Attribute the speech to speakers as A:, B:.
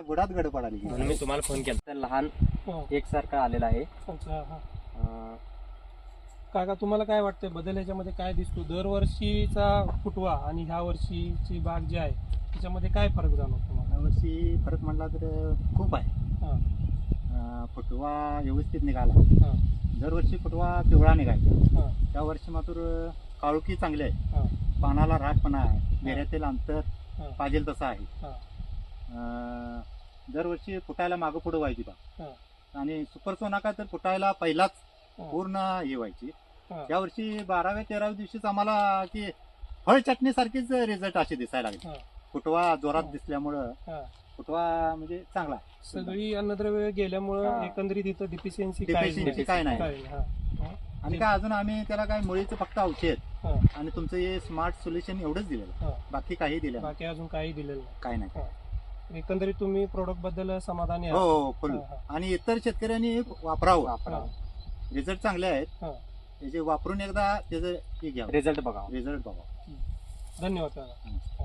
A: बुडात गडबड आली
B: म्हणून मी तुम्हाला फोन केला. तर लहान
C: हो.
B: एकसारखं आलेला आहे.
C: अच्छा हा.
B: अं,
C: काका तुम्हाला काय वाटतंय बदल ह्याच्यामध्ये काय दिसतो? दरवर्षीचा फुटवा आणि ह्या वर्षीची बाग जी आहे त्याच्यामध्ये काय फरक जाणवतो तुम्हाला?
A: यावर्षी फरक म्हटला तर खूप आहे.
C: हा,
A: फुटवा व्यवस्थित निघाला.
C: हा,
A: दरवर्षी फुटवा पिवळा निघायचा.
C: हा,
A: त्या वर्षी मात्र काळुकी चांगली आहे.
C: हा,
A: पानाला राखपणा आहे. बेऱ्यातील अंतर
C: हा,
A: पाहिजे तसं आहे.
C: हा,
A: दरवर्षी फुटायला मागं पुढं व्हायची बा.
C: हा,
A: आणि सुपर सोनाका तर फुटायला पहिलाच
C: हा,
A: पूर्ण हे व्हायची.
C: हा.
A: यावर्षी 12व्या-13व्या दिवशीच आम्हाला की फळ चटणीसारखीच रिझल्ट असे दिसायला लागले.
C: हा.
A: फुटवा जोरात
C: हा.
A: दिसल्यामुळं
C: हा.
A: फुटवा म्हणजे चांगला आहे.
C: सगळी अन्नद्रव्य गेल्यामुळं
A: हा.
C: एकंदरीत इथं डिफिशियन्सी
A: Deficiency काय नाही.
C: हा.
A: आणि काय अजून आम्ही त्याला काय मुळीचं फक्त औषध
C: हा.
A: आणि तुमचं हे स्मार्ट सोल्युशन एवढंच दिलेलं.
C: हा.
A: बाकी काही दिलं नाही.
C: बाकी अजून काही दिलेलं
A: काय नाही.
C: नाही. एकंदरीत तुम्ही प्रोडक्ट बद्दल समाधानी
A: हो
C: आहात?
A: हो फुल.
C: हा, हा.
A: आणि इतर शेतकऱ्यांनी वापरावं.
C: हा.
A: रिझल्ट चांगले आहेत.
C: हा.
A: त्याचे वापरून एकदा त्याचं हे घ्यावं.
B: रिझल्ट बघा.
A: रिझल्ट बघा.
C: धन्यवाद काका.